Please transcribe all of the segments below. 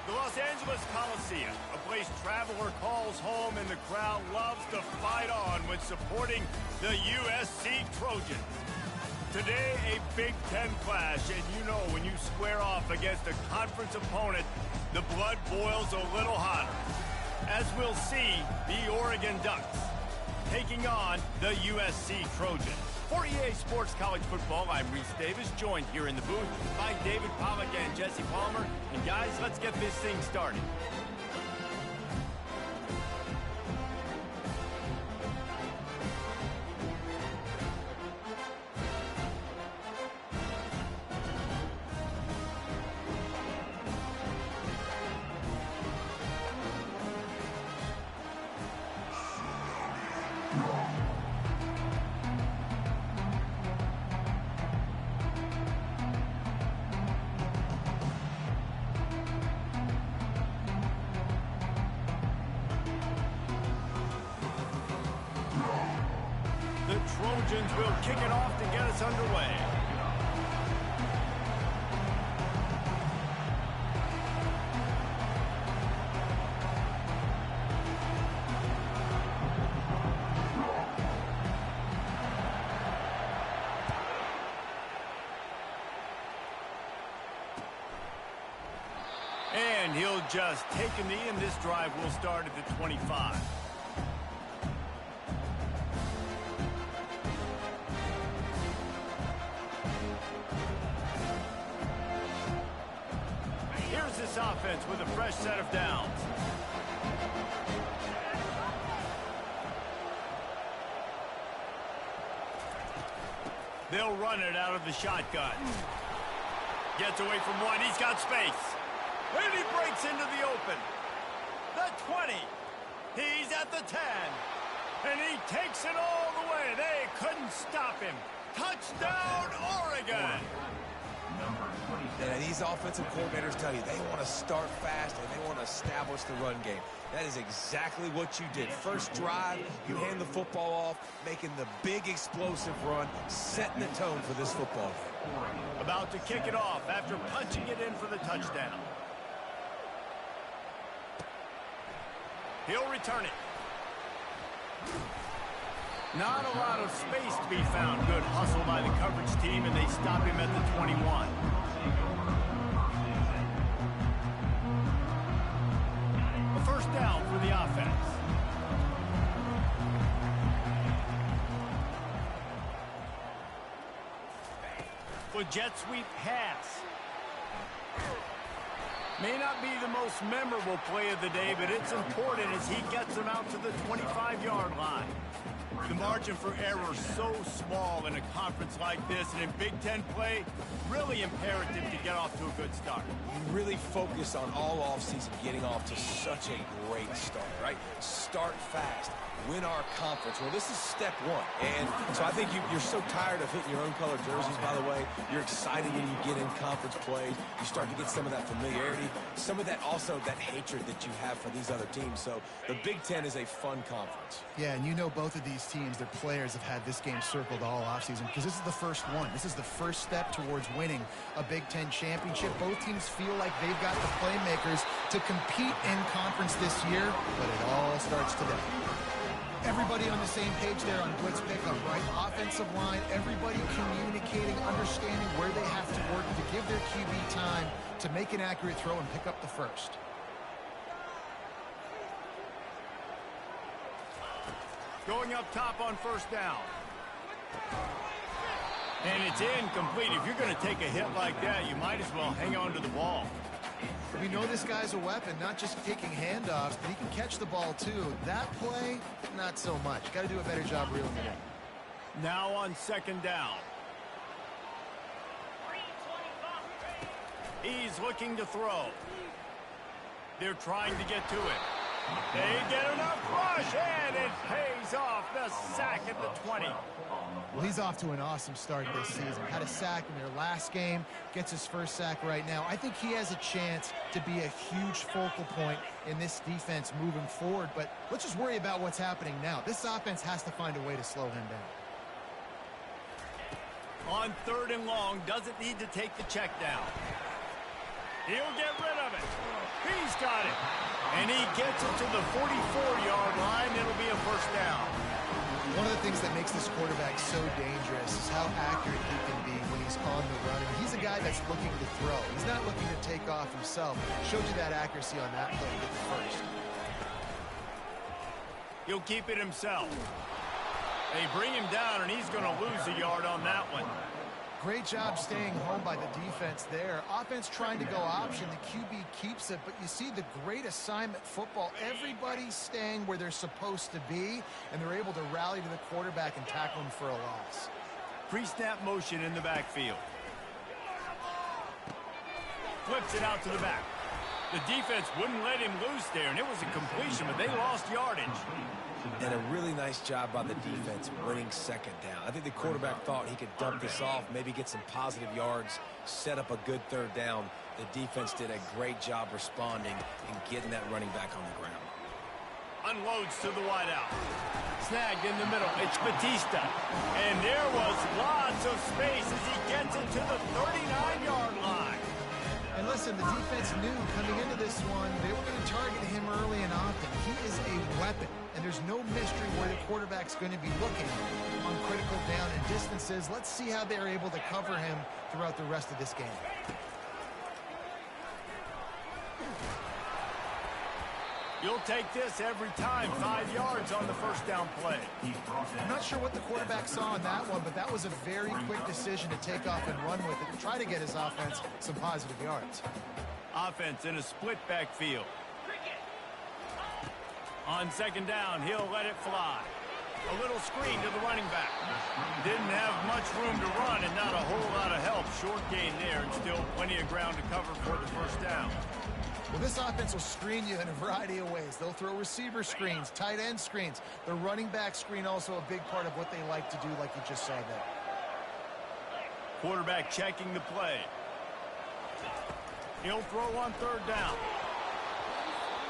The Los Angeles Coliseum, a place traveler calls home and the crowd loves to fight on when supporting the USC Trojans. Today, a Big Ten clash, and you know when you square off against a conference opponent, the blood boils a little hotter. As we'll see, the Oregon Ducks taking on the USC Trojans. For EA Sports College Football, I'm Reese Davis, joined here in the booth by David Pollack and Jesse Palmer. And guys, let's get this thing started. Trojans will kick it off to get us underway. And he'll just take a knee, and this drive will start at the 25. This offense with a fresh set of downs. They'll run it out of the shotgun. Gets away from one. He's got space. And he breaks into the open. The 20. He's at the 10. And he takes it all the way. They couldn't stop him. Touchdown, Oregon. And these offensive coordinators tell you they want to start fast and they want to establish the run game. That is exactly what you did. First drive, you hand the football off, making the big explosive run, setting the tone for this football game. About to kick it off after punching it in for the touchdown. He'll return it. Not a lot of space to be found. Good hustle by the coverage team, and they stop him at the 21. A first down for the offense. For jet sweep pass. May not be the most memorable play of the day, but it's important as he gets them out to the 25-yard line. The margin for error so small in a conference like this, and in Big Ten play, really imperative to get off to a good start. You really focus on all offseason getting off to such a great start, right? Start fast. Win our conference. Well, this is step one. And so I think you're so tired of hitting your own color jerseys, by the way. You're excited when you get in conference play. You start to get some of that familiarity, some of that also that hatred that you have for these other teams. So the Big Ten is a fun conference. Yeah, and you know both of these teams, their players have had this game circled all offseason because this is the first one. This is the first step towards winning a Big Ten championship. Both teams feel like they've got the playmakers to compete in conference this year, but it all starts today. Everybody on the same page there on blitz pickup, right? Offensive line, everybody communicating, understanding where they have to work to give their QB time to make an accurate throw and pick up the first. Going up top on first down. And it's incomplete. If you're going to take a hit like that, you might as well hang on to the ball. We know this guy's a weapon, not just taking handoffs, but he can catch the ball too. That play, not so much. Got to do a better job reeling it in. Now on second down. He's looking to throw. They're trying to get to it. They get enough rush, and it pays off. The sack at the 20. Well, he's off to an awesome start this season. Had a sack in their last game, gets his first sack right now. I think he has a chance to be a huge focal point in this defense moving forward, but let's just worry about what's happening now. This offense has to find a way to slow him down. On third and long, doesn't need to take the check down. He'll get rid of it. He's got it. And he gets it to the 44-yard line. It'll be a first down. One of the things that makes this quarterback so dangerous is how accurate he can be when he's on the run. And he's a guy that's looking to throw. He's not looking to take off himself. Showed you that accuracy on that play to get the first. He'll keep it himself. They bring him down, and he's going to lose a yard on that one. Great job staying home by the defense there. Offense trying to go option. The QB keeps it, but you see the great assignment football. Everybody's staying where they're supposed to be, and they're able to rally to the quarterback and tackle him for a loss. Pre-snap motion in the backfield. Flips it out to the back. The defense wouldn't let him loose there, and it was a completion, but they lost yardage. And a really nice job by the defense winning second down. I think the quarterback thought he could dump this off, maybe get some positive yards, set up a good third down. The defense did a great job responding and getting that running back on the ground. Unloads to the wideout. Snagged in the middle. It's Batista. And there was lots of space as he gets it to the 39-yard line. And listen, the defense knew coming into this one, they were going to target him early and often. He is a weapon, and there's no mystery where the quarterback's going to be looking on critical down and distances. Let's see how they're able to cover him throughout the rest of this game. You'll take this every time. 5 yards on the first down play. I'm not sure what the quarterback saw on that one, but that was a very quick decision to take off and run with it and try to get his offense some positive yards. Offense in a split backfield. On second down, he'll let it fly. A little screen to the running back. Didn't have much room to run and not a whole lot of help. Short gain there and still plenty of ground to cover for the first down. Well, this offense will screen you in a variety of ways. They'll throw receiver screens, tight end screens. The running back screen also a big part of what they like to do, like you just saw there. Quarterback checking the play. He'll throw on third down.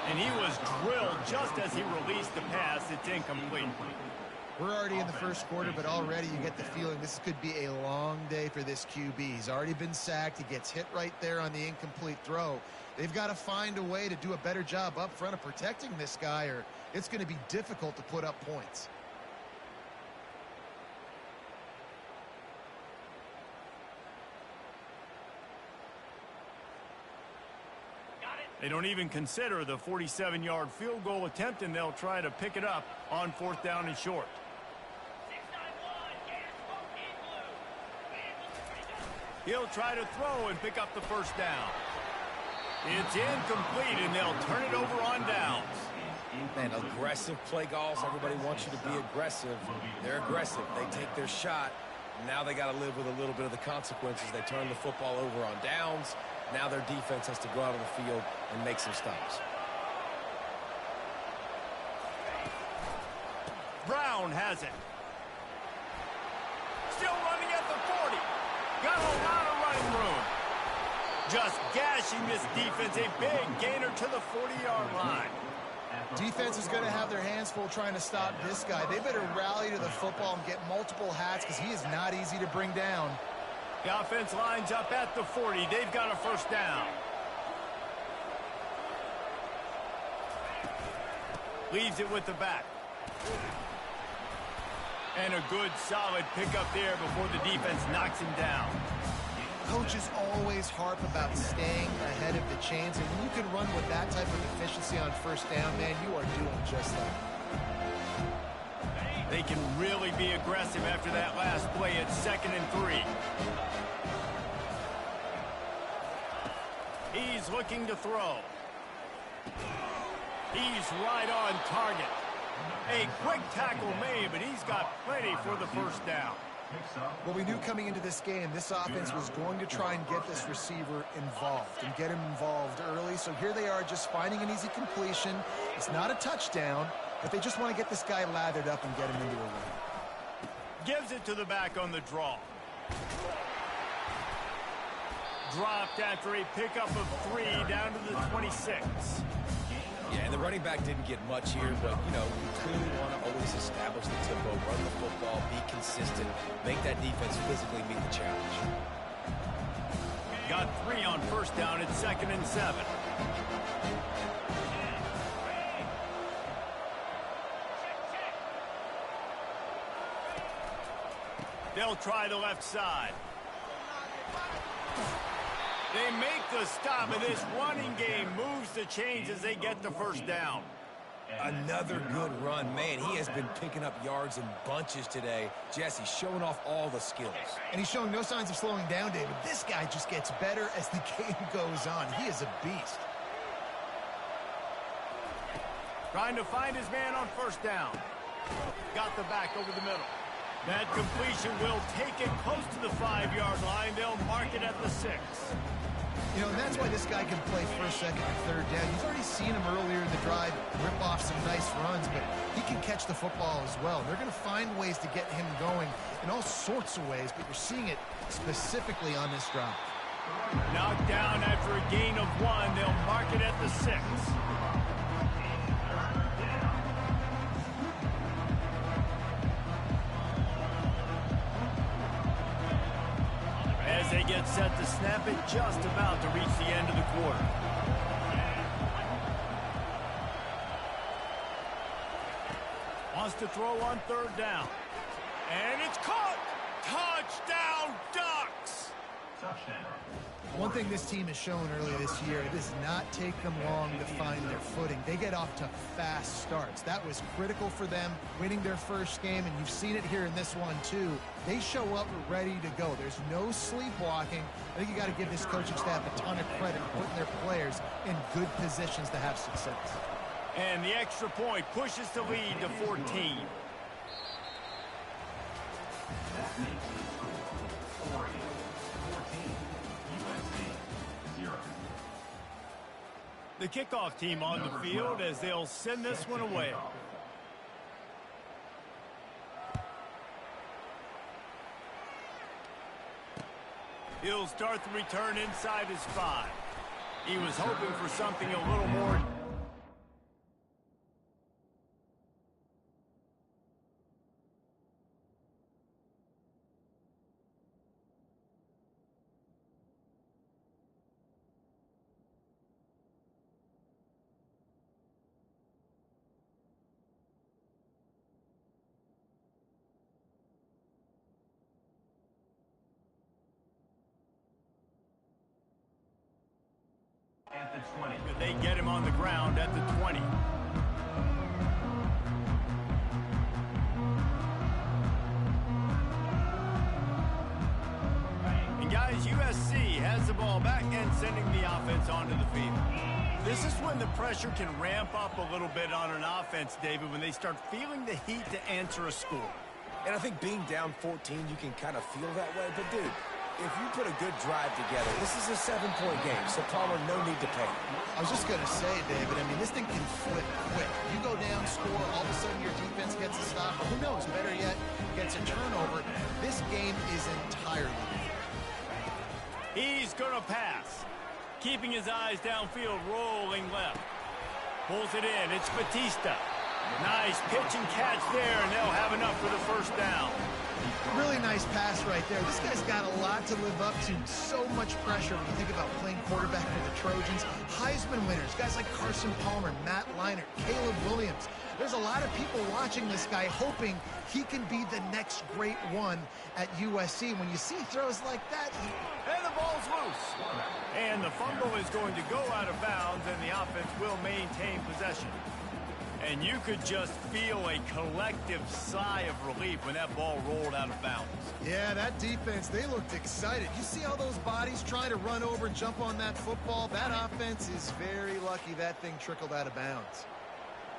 And he was drilled just as he released the pass. It's incomplete. We're already in the first quarter, but already you get the feeling this could be a long day for this QB. He's already been sacked. He gets hit right there on the incomplete throw. They've got to find a way to do a better job up front of protecting this guy, or it's going to be difficult to put up points. They don't even consider the 47-yard field goal attempt, and they'll try to pick it up on fourth down and short. He'll try to throw and pick up the first down. It's incomplete, and they'll turn it over on downs. Man, aggressive play calls. Everybody wants you to be aggressive. They're aggressive. They take their shot. Now they got to live with a little bit of the consequences. They turn the football over on downs. Now their defense has to go out on the field and make some stops. Brown has it. Still running at the 40. Got a lot of running room. Just gashing this defense. A big gainer to the 40-yard line. Defense is going to have their hands full trying to stop this guy. They better rally to the football and get multiple hats because he is not easy to bring down. The offense lines up at the 40. They've got a first down. Leaves it with the back. And a good, solid pickup there before the defense knocks him down. Coaches always harp about staying ahead of the chains, and when you can run with that type of efficiency on first down, man, you are doing just that. They can really be aggressive after that last play. It's 2nd and 3. He's looking to throw. He's right on target. A quick tackle made, but he's got plenty for the first down. Well, we knew coming into this game, this offense was going to try and get this receiver involved and get him involved early. So here they are just finding an easy completion. It's not a touchdown, but they just want to get this guy lathered up and get him into a win. Gives it to the back on the draw. Dropped after a pickup of 3 down to the 26. Yeah, and the running back didn't get much here, but, you know, you clearly want to always establish the tempo, run the football, be consistent, make that defense physically meet the challenge. Got 3 on first down at 2nd and 7. They'll try the left side. They make the stop, and this running game moves the chains as they get the first down. Another good run. Man, he has been picking up yards in bunches today. Jesse showing off all the skills. And he's showing no signs of slowing down, David. This guy just gets better as the game goes on. He is a beast. Trying to find his man on first down. Got the back over the middle. That completion will take it close to the 5-yard line. They'll mark it at the 6. You know, and that's why this guy can play first, second, and third down. You've already seen him earlier in the drive rip off some nice runs, but he can catch the football as well. They're going to find ways to get him going in all sorts of ways, but you're seeing it specifically on this drive. Knocked down after a gain of 1. They'll mark it at the 6. As they get set to snap it, just about to reach the end of the quarter. Wants to throw on third down. And it's caught! Touchdown, Ducks! Touchdown. One thing this team has shown earlier this year, it does not take them long to find their footing. They get off to fast starts. That was critical for them winning their first game, and you've seen it here in this one too. They show up ready to go. There's no sleepwalking. I think you got to give this coaching staff a ton of credit for putting their players in good positions to have success. And the extra point pushes the lead to 14. The kickoff team on the field as they'll send this one away. He'll start the return inside his 5. He was hoping for something a little more. At the 20. They get him on the ground at the 20. And guys, USC has the ball back and sending the offense onto the field. This is when the pressure can ramp up a little bit on an offense, David, when they start feeling the heat to answer a score. And I think being down 14, you can kind of feel that way. But, dude, if you put a good drive together, this is a 7-point game, so Palmer, no need to panic. I was just going to say, David, I mean, this thing can flip quick. You go down, score, all of a sudden your defense gets a stop, or who knows, better yet, gets a turnover. This game is entirely different. He's going to pass. Keeping his eyes downfield, rolling left. Pulls it in. It's Batista. Nice pitch and catch there, and they'll have enough for the first down. Really nice pass right there. This guy's got a lot to live up to. So much pressure when you think about playing quarterback for the Trojans. Heisman winners, guys like Carson Palmer, Matt Leinart, Caleb Williams. There's a lot of people watching this guy hoping he can be the next great one at USC. When you see throws like that, And the ball's loose. And the fumble is going to go out of bounds, and the offense will maintain possession. And you could just feel a collective sigh of relief when that ball rolled out of bounds. yeah, that defense, they looked excited. You see all those bodies trying to run over and jump on that football? That offense is very lucky that thing trickled out of bounds.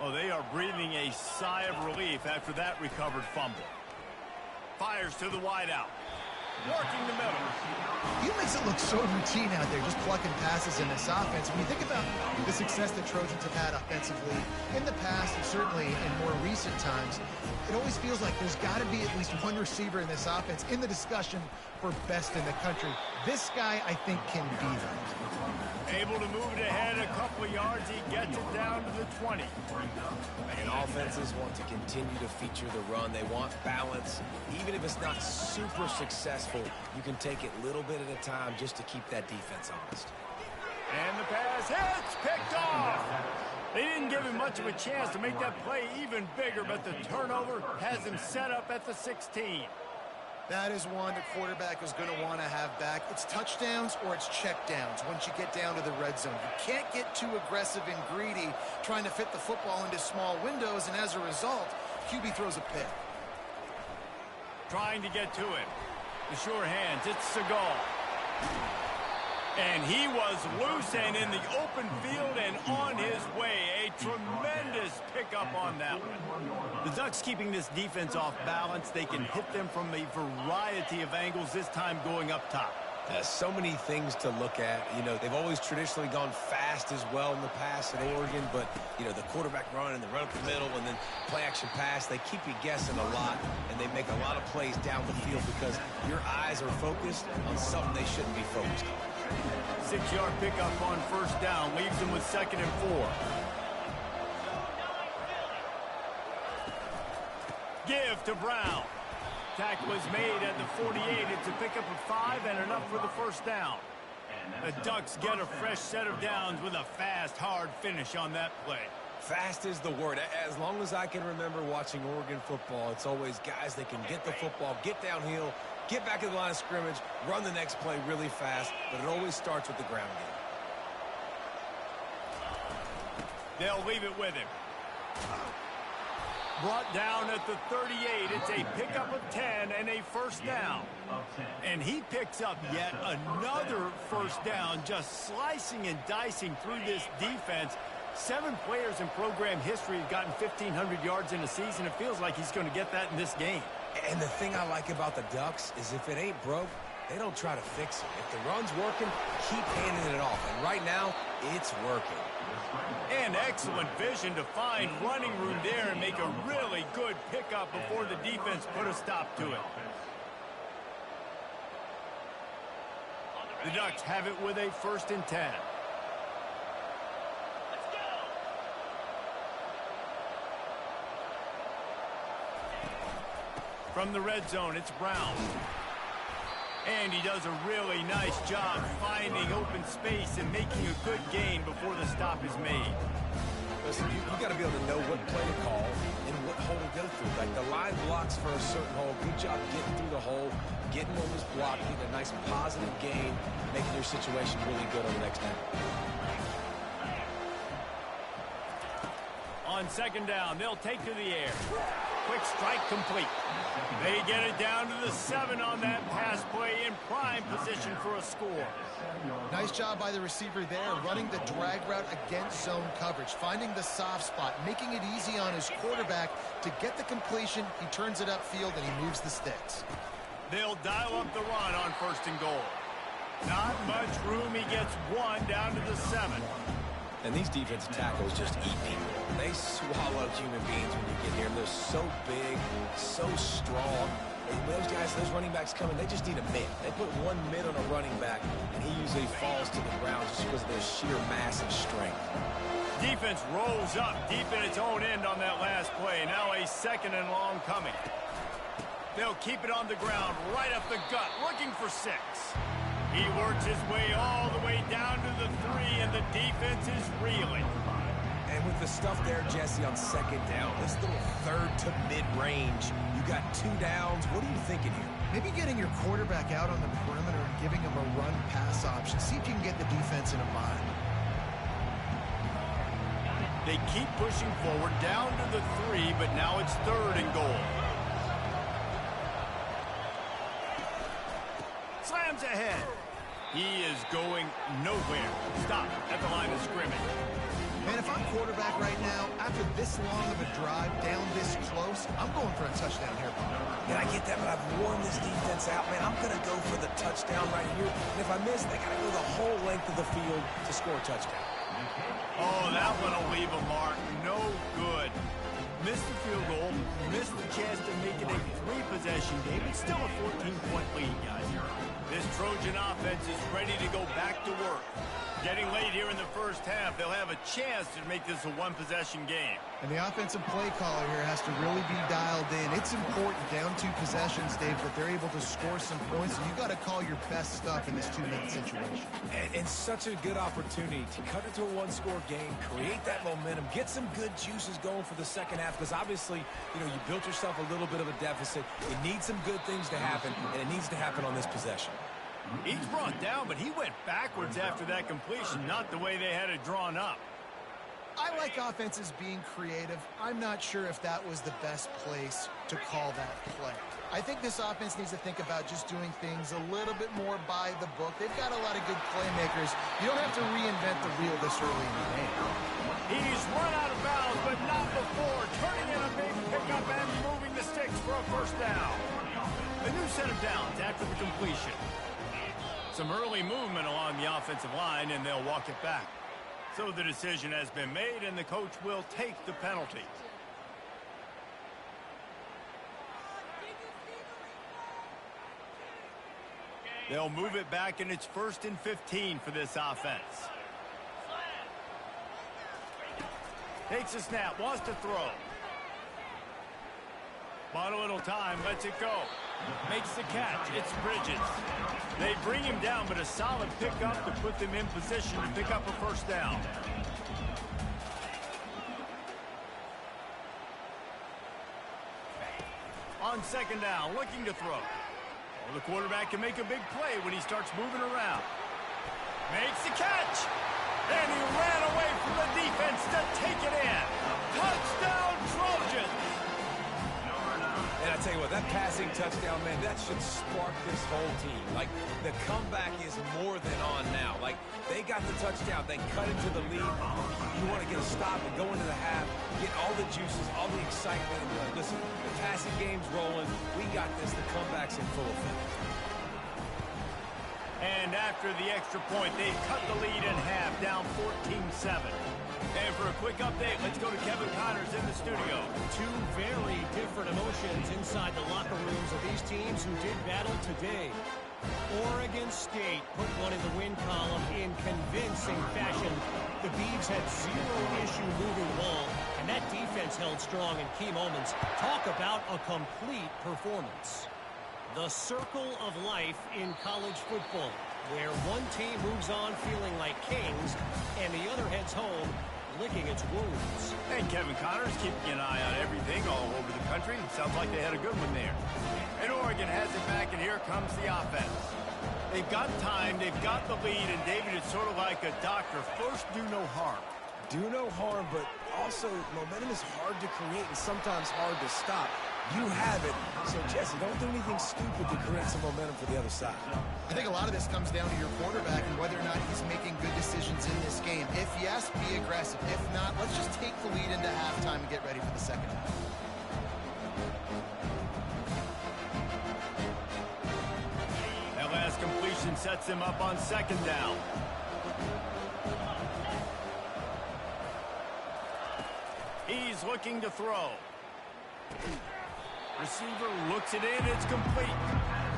Oh, they are breathing a sigh of relief after that recovered fumble. Fires to the wideout. Working the middle. He makes it look so routine out there, just plucking passes in this offense. When you think about the success the Trojans have had offensively in the past and certainly in more recent times, it always feels like there's got to be at least one receiver in this offense in the discussion for best in the country. This guy, I think, can be that. Able to move it ahead a couple of yards. He gets it down to the 20. And offenses want to continue to feature the run. They want balance. Even if it's not super successful, you can take it little bit at a time just to keep that defense honest. And the pass hits, picked off. They didn't give him much of a chance to make that play even bigger, but the turnover has him set up at the 16. That is one the quarterback is going to want to have back. It's touchdowns or it's checkdowns once you get down to the red zone. You can't get too aggressive and greedy trying to fit the football into small windows, and as a result, QB throws a pick. Trying to get to it. The sure hands, it's Seagal. And he was loose and in the open field and on his way. A tremendous pickup on that one. The Ducks keeping this defense off balance. They can hit them from a variety of angles, this time going up top. So many things to look at. You know, they've always traditionally gone fast as well in the past at Oregon, but, you know, the quarterback run and the run up the middle and then play action pass, they keep you guessing a lot, and they make a lot of plays down the field because your eyes are focused on something they shouldn't be focused on. 6-yard pickup on first down, leaves them with 2nd and 4. Give to Brown. Tackle is made at the 48. It's a pickup of 5 and enough for the first down. The Ducks get a fresh set of downs with a fast, hard finish on that play. Fast is the word. As long as I can remember watching Oregon football, it's always guys that can get the football, get downhill, get back in the line of scrimmage, run the next play really fast, but it always starts with the ground game. They'll leave it with him. Brought down at the 38. It's a pickup of 10 and a first down. And he picks up yet another first down, just slicing and dicing through this defense. 7 players in program history have gotten 1,500 yards in a season. It feels like he's going to get that in this game. And the thing I like about the Ducks is if it ain't broke, they don't try to fix it. If the run's working, keep handing it off. And right now, it's working. And excellent vision to find running room there and make a really good pickup before the defense put a stop to it. The Ducks have it with a 1st and 10. From the red zone, it's Brown. And he does a really nice job finding open space and making a good gain before the stop is made. Listen, you got to be able to know what play to call and what hole to go through. Like the line blocks for a certain hole. Good job getting through the hole, getting what was blocked, getting a nice positive gain, making your situation really good on the next down. On 2nd down, they'll take to the air. Quick strike complete. They get it down to the 7 on that pass play in prime position for a score. Nice job by the receiver there, running the drag route against zone coverage, finding the soft spot, making it easy on his quarterback to get the completion. He turns it upfield and he moves the sticks. They'll dial up the run on 1st and goal. Not much room. He gets 1 down to the 7. And these defensive tackles just eat people. They swallow human beings when you get here. They're so big, so strong. And those guys, those running backs coming, they just need a mid. They put 1 mid on a running back, and he usually falls to the ground just because of their sheer mass and strength. Defense rolls up deep in its own end on that last play. Now a 2nd and long coming. They'll keep it on the ground, right up the gut, looking for 6. He works his way all the way down to the 3, and the defense is reeling. And with the stuff there, Jesse, on 2nd down, this little 3rd to mid-range, you got 2 downs. What are you thinking here? Maybe getting your quarterback out on the perimeter and giving him a run-pass option. See if you can get the defense in a bind. They keep pushing forward down to the 3, but now it's 3rd and goal. Slams ahead. He is going nowhere. Stop at the line of scrimmage. Man, if I'm quarterback right now, after this long of a drive down this close, I'm going for a touchdown here. Yeah, I get that, but I've worn this defense out, man. I'm going to go for the touchdown right here. And if I miss, they got to go the whole length of the field to score a touchdown. Oh, that one will leave a mark. No good. Missed the field goal, missed the chance to make it a 3-possession game. It's still a 14-point lead, guys. This Trojan offense is ready to go back to work. Getting late here in the first half, they'll have a chance to make this a one-possession game. And the offensive play caller here has to really be dialed in. It's important down 2 possessions, Dave, that they're able to score some points. And you got to call your best stuff in this 2-minute situation. And such a good opportunity to cut into a one-score game, create that momentum, get some good juices going for the second half. Because obviously, you know, you built yourself a little bit of a deficit. You need some good things to happen, and it needs to happen on this possession. He's brought down, but he went backwards after that completion, not the way they had it drawn up. I like offenses being creative. I'm not sure if that was the best place to call that play. I think this offense needs to think about just doing things a little bit more by the book. They've got a lot of good playmakers. You don't have to reinvent the wheel this early in the game. He's run out of bounds, but not before. Turning in a big pickup and moving the sticks for a first down. A new set of downs after the completion. Some early movement along the offensive line, and they'll walk it back. So the decision has been made, and the coach will take the penalty. They'll move it back, and it's 1st and 15 for this offense. Takes a snap, wants to throw. Bought a little time, lets it go. Makes the catch, it's Bridges. They bring him down, but a solid pickup to put them in position to pick up a first down. On second down, looking to throw. Well, the quarterback can make a big play when he starts moving around. Makes the catch. And he ran away from the defense to take it in. Touchdown, Trojans. And I tell you what, that passing touchdown, man, that should spark this whole team. Like, the comeback is more than on now. Like, they got the touchdown. They cut into the lead. You want to get a stop and go into the half, get all the juices, all the excitement. And listen, the passing game's rolling. We got this. The comeback's in full effect. And after the extra point, they cut the lead in half, down 14-7. And for a quick update, let's go to Kevin Connors in the studio. 2 very different emotions inside the locker rooms of these teams who did battle today. Oregon State put one in the win column in convincing fashion. The Beavs had 0 issue moving the ball, and that defense held strong in key moments. Talk about a complete performance. The circle of life in college football, where one team moves on feeling like kings, and the other heads home licking its wounds. And Kevin Connors keeping an eye on everything all over the country. Sounds like they had a good one there. And Oregon has it back, and here comes the offense. They've got time, they've got the lead, and David, it's sort of like a doctor. First, do no harm. Do no harm, but also momentum is hard to create and sometimes hard to stop. You have it. So, Jesse, don't do anything stupid to create some momentum for the other side. I think a lot of this comes down to your quarterback and whether or not he's making good decisions in this game. If yes, be aggressive. If not, let's just take the lead into halftime and get ready for the second half. That last completion sets them up on second down. He's looking to throw. Receiver looks it in, it's complete.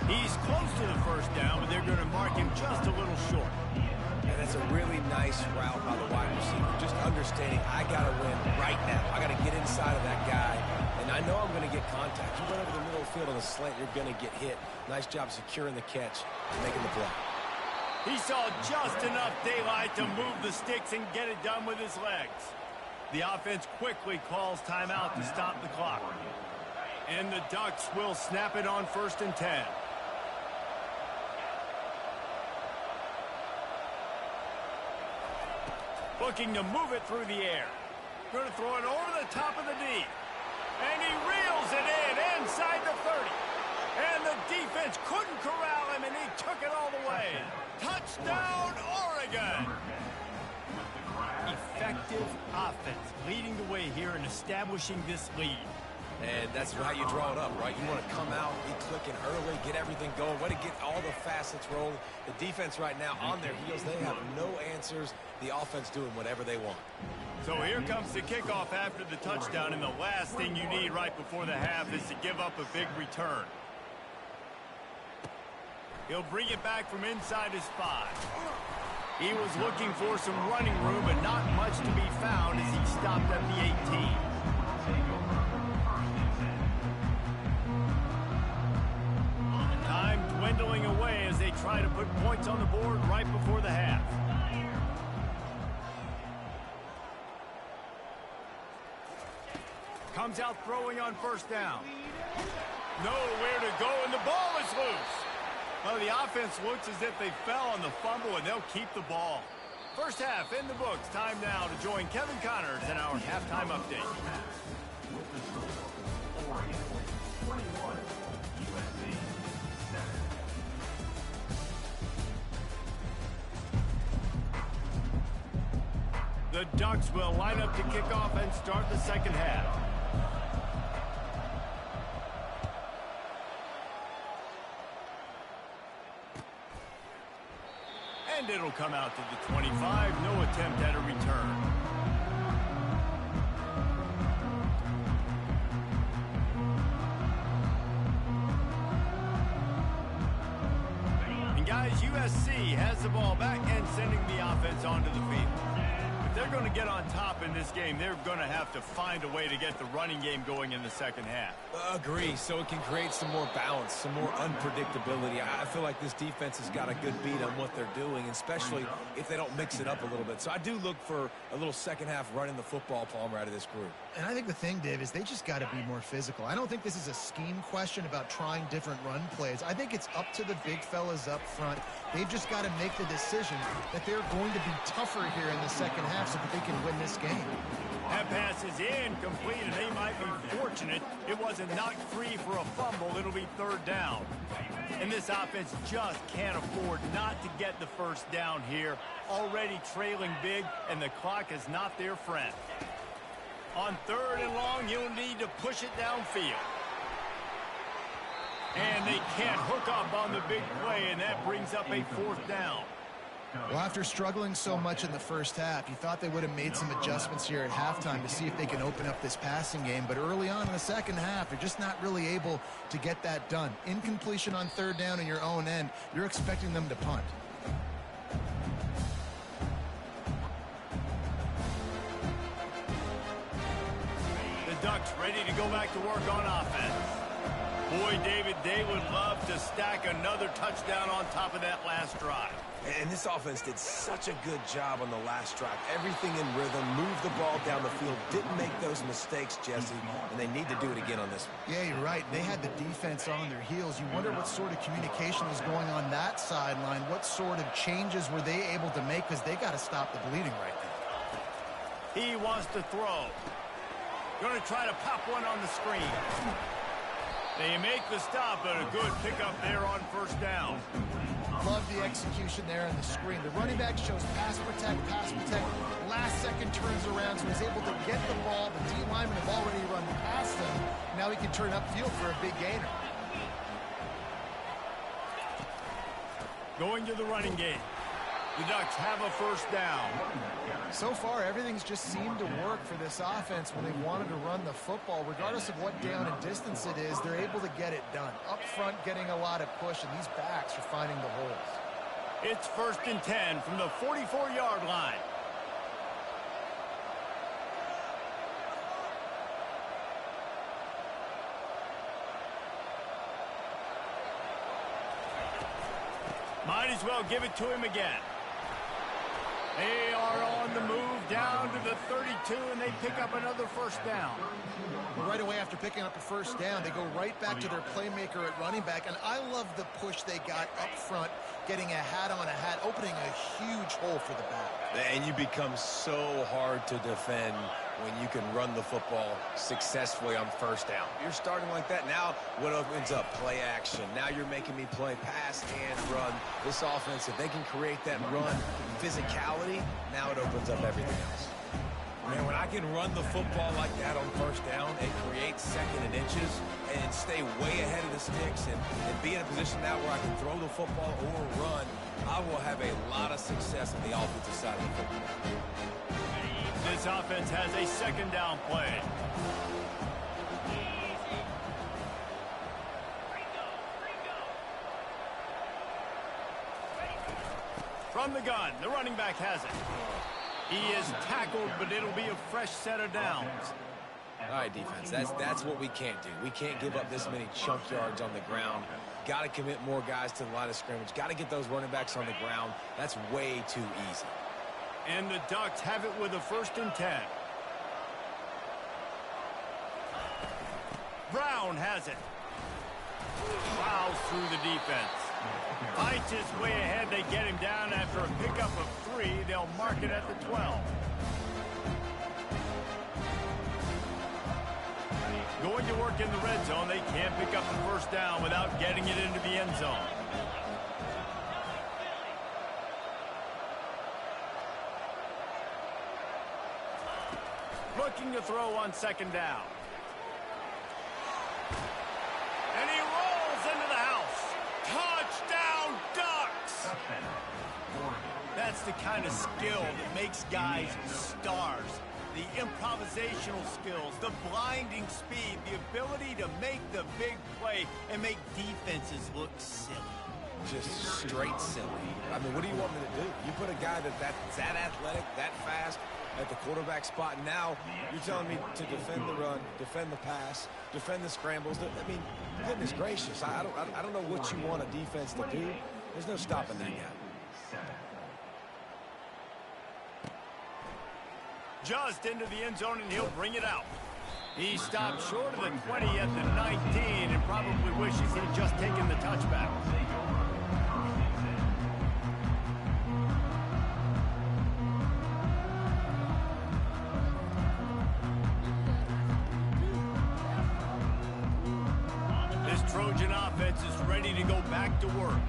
He's close to the first down, but they're going to mark him just a little short. And that's a really nice route by the wide receiver. Just understanding I got to win right now. I got to get inside of that guy, and I know I'm going to get contact. You run over the middle of the field on a slant, you're going to get hit. Nice job securing the catch and making the block. He saw just enough daylight to move the sticks and get it done with his legs. The offense quickly calls timeout to stop the clock. And the Ducks will snap it on 1st and 10. Looking to move it through the air. Going to throw it over the top of the D. And he reels it in inside the 30. And the defense couldn't corral him, and he took it all the way. Touchdown, Oregon! Effective offense leading the way here and establishing this lead. And that's how you draw it up, right? You want to come out, be clicking early, get everything going, want to get all the facets rolling. The defense right now on their heels, they have no answers. The offense doing whatever they want. So here comes the kickoff after the touchdown, and the last thing you need right before the half is to give up a big return. He'll bring it back from inside his 5. He was looking for some running room, but not much to be found as he stopped at the 18. Time dwindling away as they try to put points on the board right before the half. Comes out throwing on first down. Nowhere to go, and the ball is loose. Well, the offense looks as if they fell on the fumble, and they'll keep the ball. First half in the books. Time now to join Kevin Connors in our halftime update. The Ducks will line up to kick off and start the second half. And it'll come out to the 25. No attempt at a return. And guys, USC has the ball back and sending the offense onto the field. If they're going to get on top in this game, they're going to have to find a way to get the running game going in the second half. Agree, so it can create some more balance, some more unpredictability. I feel like this defense has got a good beat on what they're doing, especially if they don't mix it up a little bit. So I do look for a little second half running the football, Palmer, out of this group. And I think the thing, Dave, is they just got to be more physical. I don't think this is a scheme question about trying different run plays. I think it's up to the big fellas up front. They've just got to make the decision that they're going to be tougher here in the second half so that they can win this game. That pass is incomplete, and they might be fortunate it wasn't knocked free for a fumble. It'll be third down. And this offense just can't afford not to get the first down here. Already trailing big, and the clock is not their friend. On third and long, you'll need to push it downfield. And they can't hook up on the big play, and that brings up a fourth down. Well, after struggling so much in the first half, you thought they would have made some adjustments here at halftime to see if they can open up this passing game. But early on in the second half, they're just not really able to get that done. Incompletion on third down in your own end, you're expecting them to punt. The Ducks ready to go back to work on offense. Boy, David, they would love to stack another touchdown on top of that last drive. And this offense did such a good job on the last drive. Everything in rhythm, moved the ball down the field, didn't make those mistakes, Jesse, and they need to do it again on this one. Yeah, you're right. They had the defense on their heels. You wonder what sort of communication was going on that sideline. What sort of changes were they able to make, because they got to stop the bleeding right now. He wants to throw. Going to try to pop one on the screen. They make the stop, but a good pickup there on first down. Love the execution there on the screen. The running back shows pass protect. Last second turns around, so he's able to get the ball. The D linemen have already run past him. Now he can turn upfield for a big gainer. Going to the running game. The Ducks have a first down. So far, everything's just seemed to work for this offense when they wanted to run the football. Regardless of what down and distance it is, they're able to get it done. Up front, getting a lot of push, and these backs are finding the holes. It's 1st and 10 from the 44-yard line. Might as well give it to him again. They are on the move down to the 32, and they pick up another first down. Right away after picking up a first down, they go right back to their playmaker at running back, and I love the push they got up front, getting a hat on a hat, opening a huge hole for the back. And you become so hard to defend when you can run the football successfully on first down. You're starting like that. Now what opens up? Play action. Now you're making me play pass and run. This offense, if they can create that run physicality, now it opens up everything else. Man, when I can run the football like that on first down and create second and inches and stay way ahead of the sticks and be in a position now where I can throw the football or run, I will have a lot of success on the offensive side of the football. This offense has a second down play. From the gun, the running back has it. He is tackled, but it'll be a fresh set of downs. All right, defense, that's what we can't do. We can't give up this many chunk yards on the ground. Got to commit more guys to the line of scrimmage. Got to get those running backs on the ground. That's way too easy. And the Ducks have it with a 1st and 10. Brown has it. Plows through the defense. Fights his way ahead. They get him down after a pickup of 3. They'll mark it at the 12. Going to work in the red zone. They can't pick up the 1st down without getting it into the end zone. Looking to throw on 2nd down. And he rolls into the house. Touchdown, Ducks! That's the kind of skill that makes guys stars. The improvisational skills, the blinding speed, the ability to make the big play and make defenses look silly. Just straight silly. I mean, what do you want me to do? You put a guy that's that athletic, that fast at the quarterback spot, and now you're telling me to defend the run, defend the pass, defend the scrambles. I mean, goodness gracious, I don't know what you want a defense to do. There's no stopping that guy. Just into the end zone, and he'll bring it out. He stopped short of the 20 at the 19 and probably wishes he'd just taken the touchback. This Trojan offense is ready to go back to work.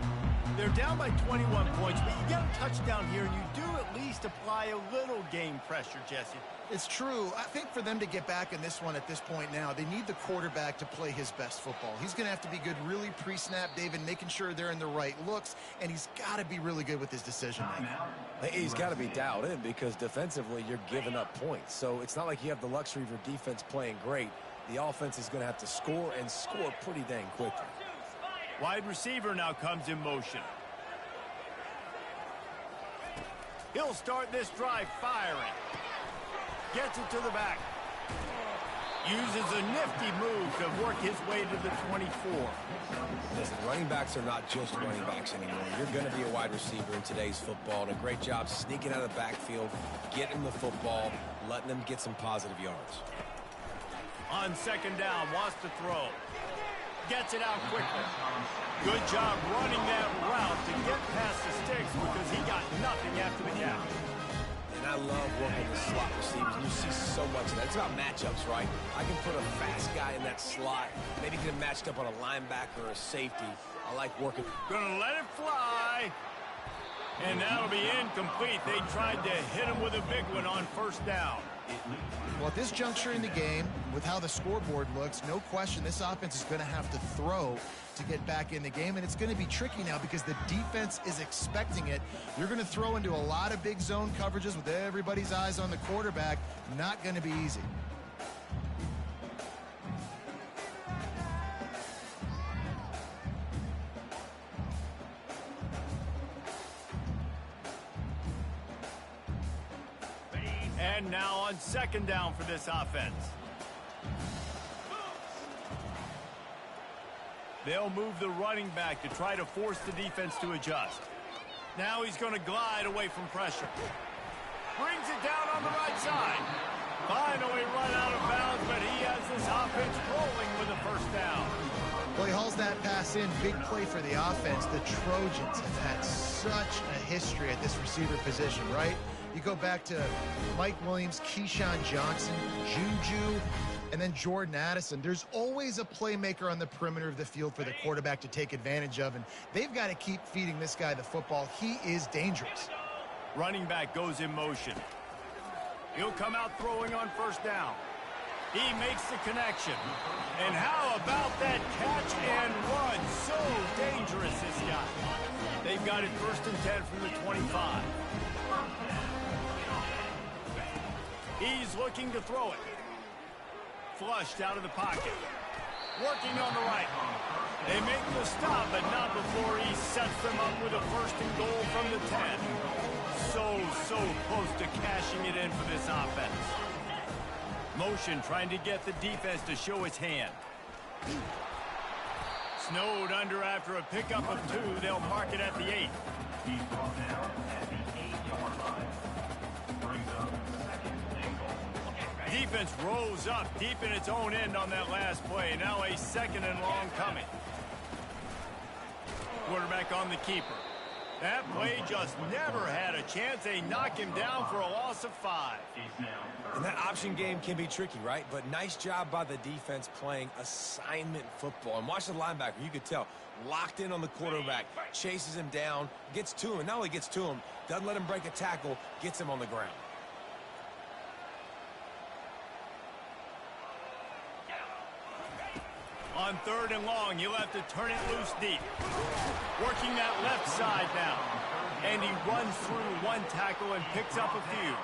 They're down by 21 points, but you get a touchdown here, and you do at least apply a little game pressure, Jesse. It's true. I think for them to get back in this one at this point now, they need the quarterback to play his best football. He's going to have to be good really pre-snap, David, making sure they're in the right looks, and he's got to be really good with his decision-making. He's got to be dialed in because defensively you're giving up points. So it's not like you have the luxury of your defense playing great. The offense is going to have to score and score pretty dang quickly. Wide receiver now comes in motion. He'll start this drive firing. Gets it to the back. Uses a nifty move to work his way to the 24. Listen, running backs are not just running backs anymore. You're going to be a wide receiver in today's football. And a great job sneaking out of the backfield, getting the football, letting them get some positive yards. On 2nd down, wants to throw. Gets it out quickly. Good job running that route to get past the sticks because he got nothing after the catch. And I love working the slot receivers. You see so much of that. It's about matchups, right? I can put a fast guy in that slot, maybe get him matched up on a linebacker or a safety. I like working. Gonna let it fly. And that'll be incomplete. They tried to hit him with a big one on 1st down. Well, at this juncture in the game, with how the scoreboard looks, no question this offense is going to have to throw to get back in the game, and it's going to be tricky now because the defense is expecting it. You're going to throw into a lot of big zone coverages with everybody's eyes on the quarterback. Not going to be easy. And now on 2nd down for this offense. They'll move the running back to try to force the defense to adjust. Now he's going to glide away from pressure. Brings it down on the right side. Finally run out of bounds, but he has this offense rolling with a 1st down. Well, he hauls that pass in. Big play for the offense. The Trojans have had such a history at this receiver position, right? You go back to Mike Williams, Keyshawn Johnson, Juju, and then Jordan Addison. There's always a playmaker on the perimeter of the field for the quarterback to take advantage of, and they've got to keep feeding this guy the football. He is dangerous. Running back goes in motion. He'll come out throwing on 1st down. He makes the connection. And how about that catch and run? So dangerous, this guy. They've got it 1st and 10 from the 25. He's looking to throw it. Flushed out of the pocket. Working on the right. They make the stop, but not before he sets them up with a 1st and goal from the 10. So close to cashing it in for this offense. Motion trying to get the defense to show its hand. Snowed under after a pickup of 2. They'll mark it at the 8. He's brought down at the 8-yard line. Brings up second and goal. Defense rose up deep in its own end on that last play. Now a second and long coming. Quarterback on the keeper. That play just never had a chance. They knock him down for a loss of 5. And that option game can be tricky, right? But nice job by the defense playing assignment football. And watch the linebacker. You could tell. Locked in on the quarterback. Chases him down. Gets to him. And not only gets to him, doesn't let him break a tackle. Gets him on the ground. On 3rd and long, he'll have to turn it loose deep. Working that left side now. And he runs through one tackle and picks up a few.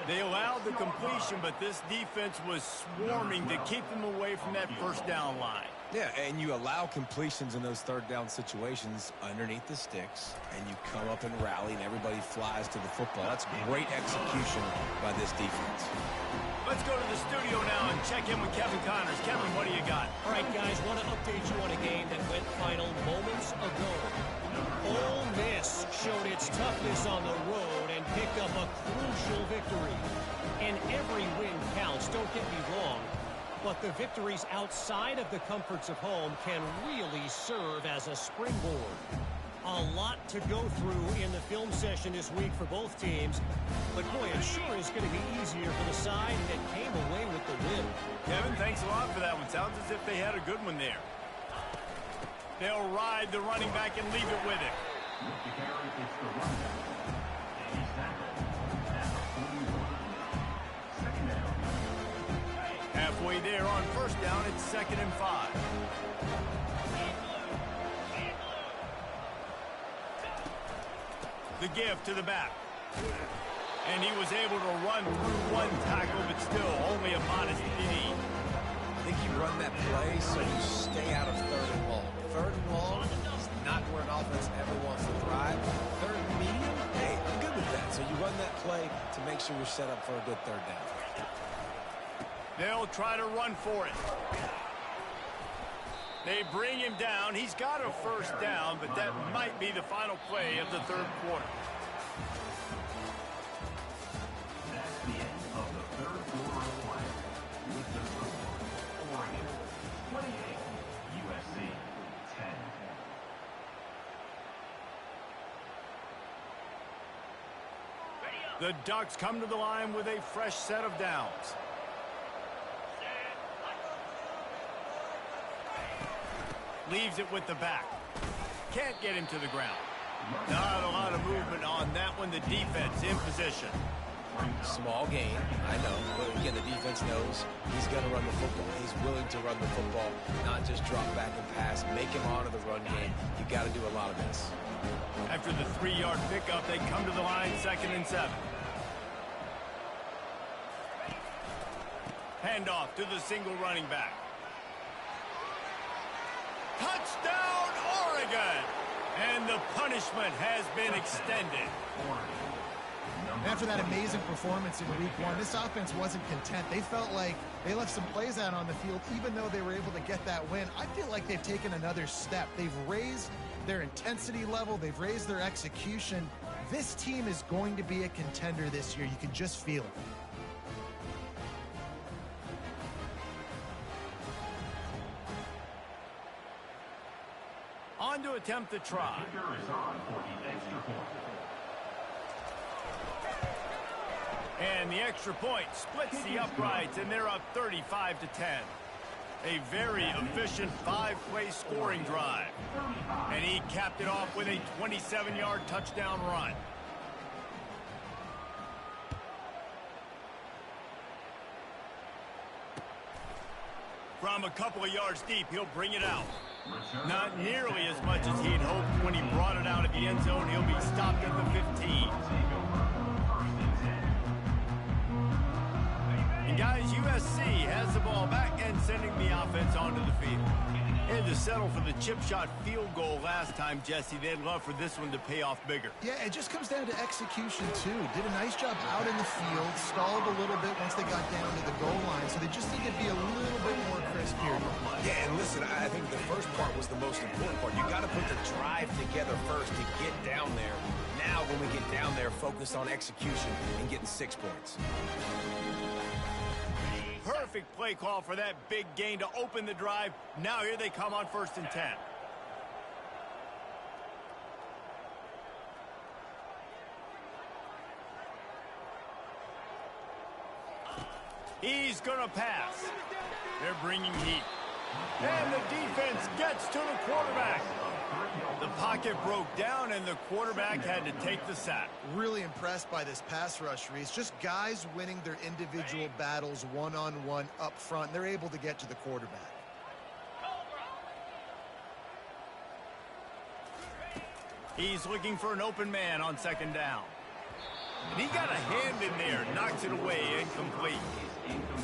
They allowed the completion, but this defense was swarming to keep them away from that first down line. Yeah, and you allow completions in those 3rd down situations underneath the sticks, and you come up and rally, and everybody flies to the football. That's great execution by this defense. Let's go to the studio now and check in with Kevin Connors. Kevin, what do you got? All right, guys, want to update you on a game that went final moments ago. Ole Miss showed its toughness on the road and picked up a crucial victory. And every win counts, don't get me wrong. But the victories outside of the comforts of home can really serve as a springboard. A lot to go through in the film session this week for both teams. But boy, it sure is going to be easier for the side that came away with the win. Kevin, thanks a lot for that one. Sounds as if they had a good one there. They'll ride the running back and leave it with him. The carry is the running back. And he's tackled at the 41. Second down. Halfway there on 1st down, it's 2nd and 5. The give to the back. And he was able to run through one tackle, but still only a modest gain. I think you run that play so you stay out of 3rd and long. 3rd and long is not where an offense ever wants to thrive. 3rd and medium, hey, I'm good with that. So you run that play to make sure you're set up for a good 3rd down. They'll try to run for it. They bring him down. He's got a 1st down, but that might be the final play of the 3rd quarter. That's the end of the 3rd quarter of play. With the score, Oregon 28, USC 10. The Ducks come to the line with a fresh set of downs. Leaves it with the back. Can't get him to the ground. Not a lot of movement on that one. The defense in position. Small gain, I know. But again, the defense knows he's going to run the football. He's willing to run the football, not just drop back and pass. Make him honor the run game. You got to do a lot of this. After the 3-yard pickup, they come to the line 2nd and 7. Handoff to the single running back. Touchdown, Oregon! And the punishment has been extended. After that amazing performance in week 1, this offense wasn't content. They felt like they left some plays out on the field, even though they were able to get that win. I feel like they've taken another step. They've raised their intensity level. They've raised their execution. This team is going to be a contender this year. You can just feel it. On to attempt the try. The kicker is on for the extra point. And the extra point splits the uprights, and they're up 35 to 10. A very efficient 5-play scoring drive. And he capped it off with a 27-yard touchdown run. From a couple of yards deep, he'll bring it out. Not nearly as much as he'd hoped when he brought it out of the end zone. He'll be stopped at the 15. And guys, USC has the ball back and sending the offense onto the field. And to settle for the chip shot field goal last time, Jesse, they'd love for this one to pay off bigger. Yeah, it just comes down to execution, too. Did a nice job out in the field, stalled a little bit once they got down to the goal line, so they just need to be a little bit more crisp here. Yeah, and listen, I think the first part was the most important part. You got to put the drive together first to get down there. Now, when we get down there, focus on execution and getting 6 points. Perfect play call for that big gain to open the drive. Now here they come on 1st and 10. He's gonna pass. They're bringing heat. And the defense gets to the quarterback. The pocket broke down, and the quarterback had to take the sack. Really impressed by this pass rush, Reese. Just guys winning their individual battles one-on-one up front. They're able to get to the quarterback. He's looking for an open man on 2nd down. And he got a hand in there, knocks it away, incomplete.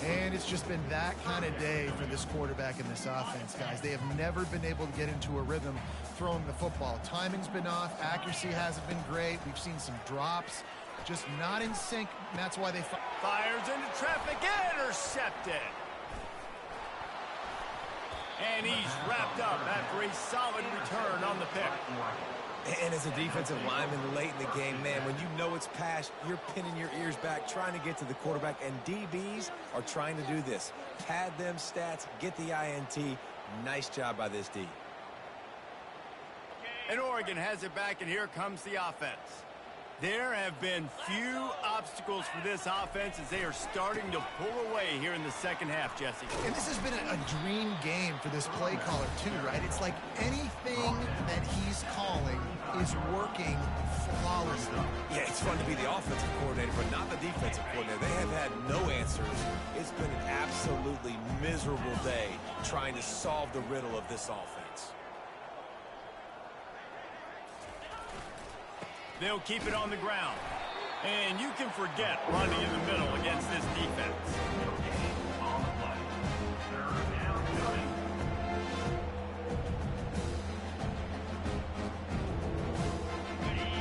And it's just been that kind of day for this quarterback in this offense, guys. They have never been able to get into a rhythm throwing the football. Timing's been off. Accuracy hasn't been great. We've seen some drops. Just not in sync, and that's why they fires into traffic, intercepted. And he's wrapped up after a solid return on the pick. And as a defensive lineman late in the game, man, when you know it's passed, you're pinning your ears back, trying to get to the quarterback, and DBs are trying to do this. Pad them stats, get the INT. Nice job by this D. And Oregon has it back, and here comes the offense. There have been few obstacles for this offense as they are starting to pull away here in the 2nd half, Jesse. And this has been a dream game for this play caller, too, right? It's like anything that he's calling is working flawlessly. Yeah, it's fun to be the offensive coordinator, but not the defensive coordinator. They have had no answers. It's been an absolutely miserable day trying to solve the riddle of this offense. They'll keep it on the ground. And you can forget running in the middle against this defense.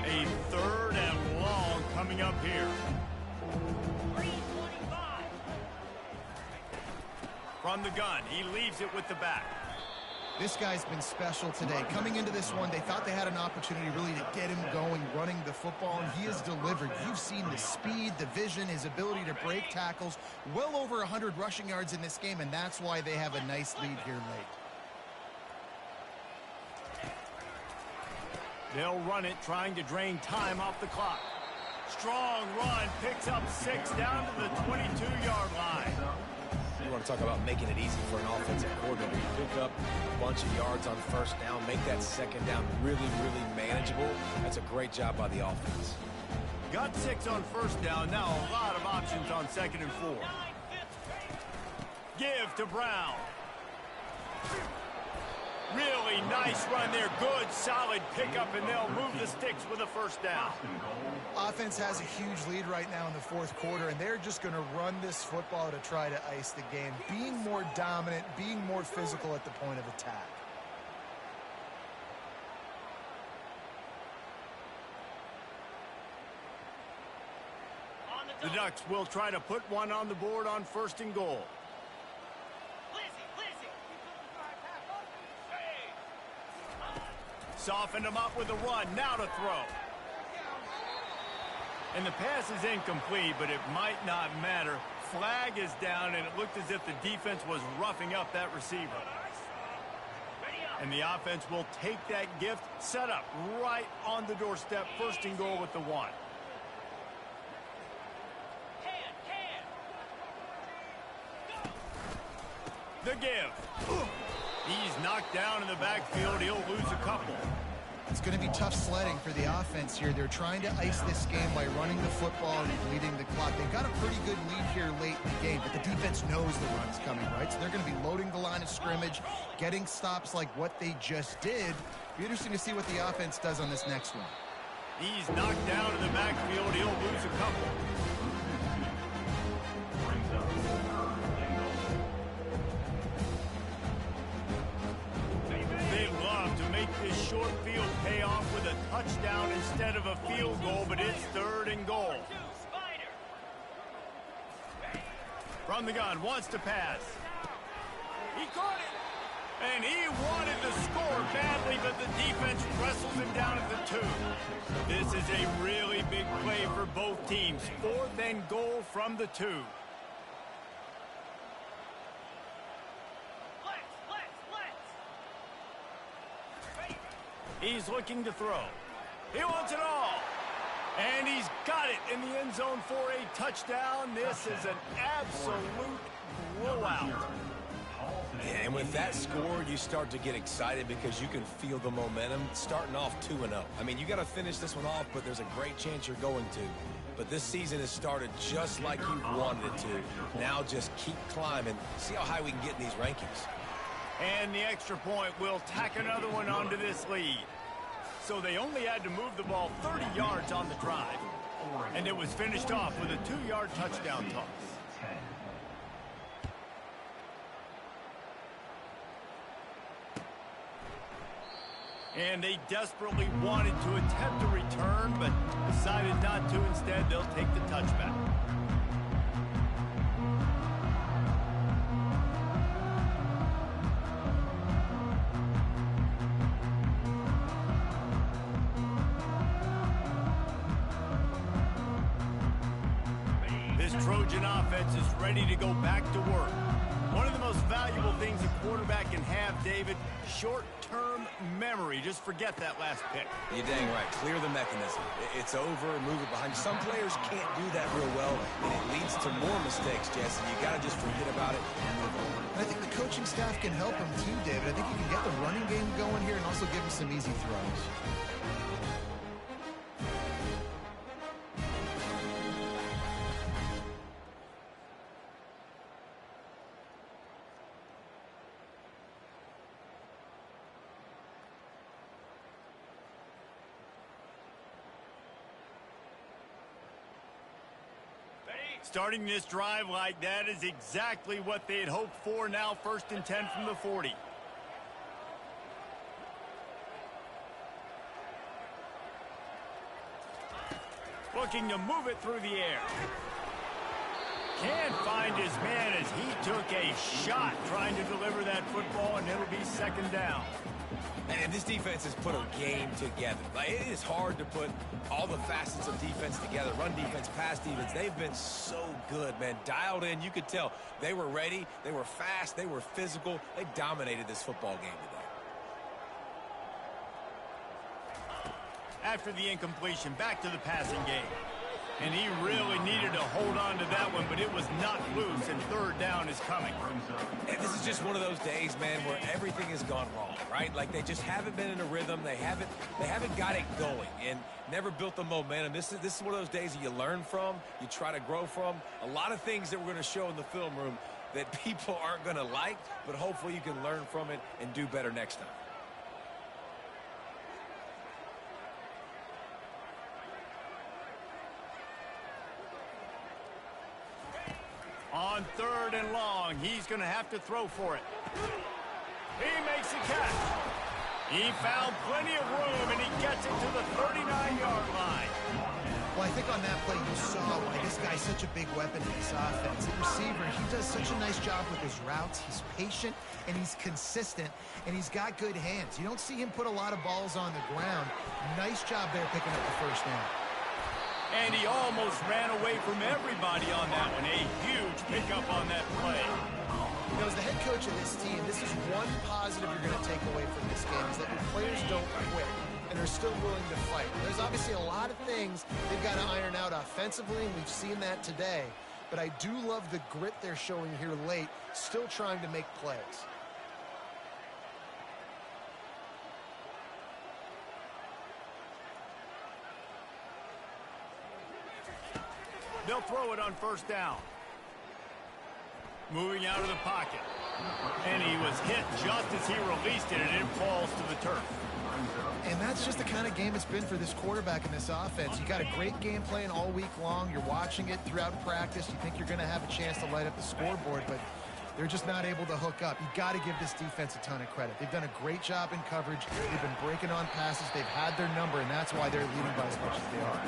A 3rd and long coming up here. From the gun, he leaves it with the back. This guy's been special today. Coming into this one, they thought they had an opportunity really to get him going, running the football, and he has delivered. You've seen the speed, the vision, his ability to break tackles. Well over 100 rushing yards in this game, and that's why they have a nice lead here late. They'll run it, trying to drain time off the clock. Strong run, picks up 6 down to the 22-yard line. You want to talk about making it easy for an offensive coordinator. You pick up a bunch of yards on 1st down, make that 2nd down really, really manageable. That's a great job by the offense. Got 6 on 1st down, now a lot of options on 2nd and 4. Give to Brown. Really nice run there, good, solid pickup, and they'll move the sticks with a 1st down. Offense has a huge lead right now in the 4th quarter, and they're just going to run this football to try to ice the game, being more dominant, being more physical at the point of attack. The Ducks will try to put one on the board on 1st and goal. Softened him up with a run, now to throw. And the pass is incomplete, but it might not matter. Flag is down, and it looked as if the defense was roughing up that receiver. And the offense will take that gift, set up right on the doorstep, 1st and goal with the 1. The give. He's knocked down in the backfield. He'll lose a couple. It's going to be tough sledding for the offense here. They're trying to ice this game by running the football and bleeding the clock. They've got a pretty good lead here late in the game, but the defense knows the run's coming, right? So they're going to be loading the line of scrimmage, getting stops like what they just did. Be interesting to see what the offense does on this next one. He's knocked down in the backfield. He'll lose a couple. this short field pay off with a touchdown instead of a field goal, but it's 3rd and goal. From the gun, wants to pass. He caught it. And he wanted to score badly, but the defense wrestles him down at the 2. This is a really big play for both teams. 4th and goal from the 2. He's looking to throw. He wants it all. And he's got it in the end zone for a touchdown. This is an absolute blowout. And with that score, you start to get excited because you can feel the momentum starting off 2-0. I mean, you got to finish this one off, but there's a great chance you're going to. But this season has started just like you wanted it to. Now just keep climbing. See how high we can get in these rankings. And the extra point will tack another one onto this lead. So they only had to move the ball 30 yards on the drive. And it was finished off with a 2-yard touchdown toss. And they desperately wanted to attempt a return, but decided not to. Instead, they'll take the touchback. This Trojan offense is ready to go back to work. One of the most valuable things a quarterback can have, David, short-term memory. Just forget that last pick. You're dang right. Clear the mechanism. It's over, move it behind you. Some players can't do that real well, and it leads to more mistakes, Jesse. You got to just forget about it and move on. And I think the coaching staff can help him too, David. I think you can get the running game going here and also give him some easy throws. Starting this drive like that is exactly what they had hoped for. Now 1st and 10 from the 40. Looking to move it through the air. Can't find his man as he took a shot trying to deliver that football, and it'll be 2nd down. And this defense has put a game together. Like, it is hard to put all the facets of defense together. Run defense, pass defense. They've been so good, man. Dialed in. You could tell they were ready. They were fast. They were physical. They dominated this football game today. After the incompletion, back to the passing game. And he really needed to hold on to that one, but it was not loose, and 3rd down is coming. And this is just one of those days, man, where everything has gone wrong, right? Like, they just haven't been in a rhythm. They haven't got it going and never built the momentum. This is one of those days that you learn from, you try to grow from. A lot of things that we're going to show in the film room that people aren't going to like, but hopefully you can learn from it and do better next time. On 3rd and long, he's going to have to throw for it. He makes a catch. He found plenty of room, and he gets it to the 39-yard line. Well, I think on that play you saw why this guy's such a big weapon in this offense. The receiver, he does such a nice job with his routes. He's patient, and he's consistent, and he's got good hands. You don't see him put a lot of balls on the ground. Nice job there picking up the 1st down. And he almost ran away from everybody on that one. A huge pickup on that play. You know, as the head coach of this team, this is one positive you're going to take away from this game, is that your players don't quit and are still willing to fight. There's obviously a lot of things they've got to iron out offensively, and we've seen that today. But I do love the grit they're showing here late, still trying to make plays. They'll throw it on 1st down. Moving out of the pocket. And he was hit just as he released it, and it falls to the turf. And that's just the kind of game it's been for this quarterback in this offense. You got a great game plan all week long. You're watching it throughout practice. You think you're going to have a chance to light up the scoreboard, but They're just not able to hook up. You got to give this defense a ton of credit. They've done a great job in coverage. They've been breaking on passes. They've had their number, and that's why they're leading by as much as they are.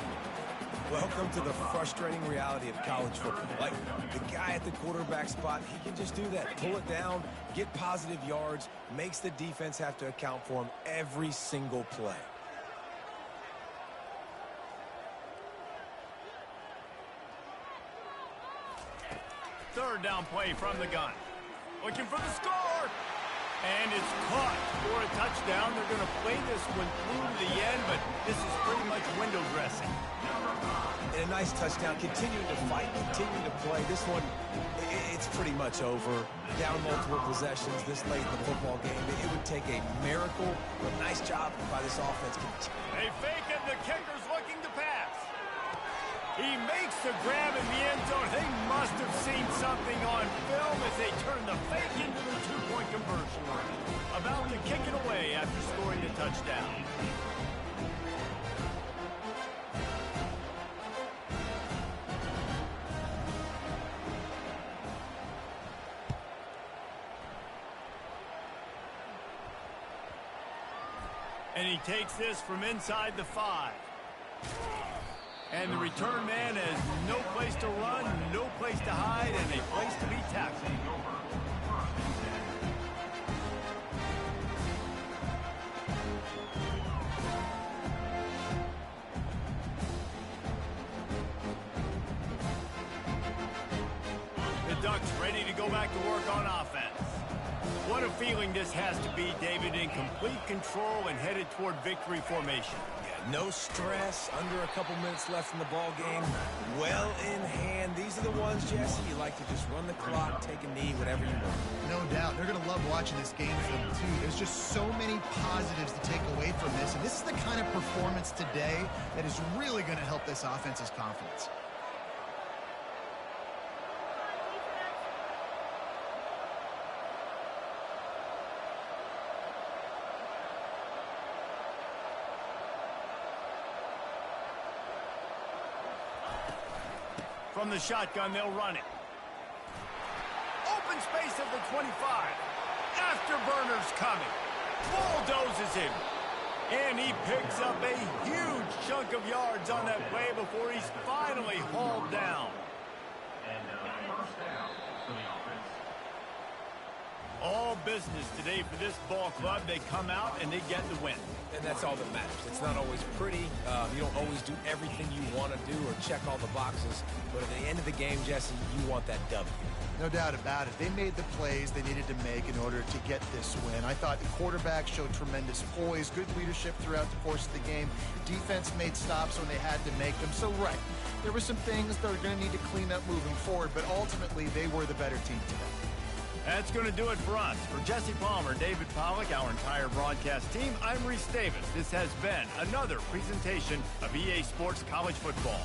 Welcome to the frustrating reality of college football. Like, the guy at the quarterback spot, he can just do that. Pull it down, get positive yards, makes the defense have to account for him every single play. Third down play from the gun. Looking for the score. And it's caught for a touchdown. They're going to play this one through to the end, but this is pretty much window dressing. And a nice touchdown. Continuing to fight, continuing to play. This one, it's pretty much over. Down multiple possessions this late in the football game. It would take a miracle. But nice job by this offense. They fake it. The kicker's looking to pass. He makes the grab in the end zone. They must have seen something on film as they turn the fake into the two-point conversion. About to kick it away after scoring the touchdown. And he takes this from inside the 5. And the return man has no place to run, no place to hide, and a place to be tackled. The Ducks ready to go back to work on offense. What a feeling this has to be, David, in complete control and headed toward victory formation. No stress, under a couple minutes left in the ball game. Well in hand. These are the ones, Jesse, you like to just run the clock, take a knee, whatever you want. No doubt. They're going to love watching this game film, too. There's just so many positives to take away from this, and this is the kind of performance today that is really going to help this offense's confidence. From the shotgun, they'll run it. Open space at the 25. Afterburner's coming. Bulldozes him. And he picks up a huge chunk of yards on that play before he's finally hauled down. And first down for the offense. All business today for this ball club. They come out and they get the win. And that's all that matters. It's not always pretty. You don't always do everything you want to do or check all the boxes. But at the end of the game, Jesse, you want that W. No doubt about it. They made the plays they needed to make in order to get this win. I thought the quarterback showed tremendous poise, good leadership throughout the course of the game. Defense made stops when they had to make them. So, right, there were some things they were going to need to clean up moving forward, but ultimately they were the better team today. That's going to do it for us. For Jesse Palmer, David Pollack, our entire broadcast team, I'm Reese Davis. This has been another presentation of EA Sports College Football.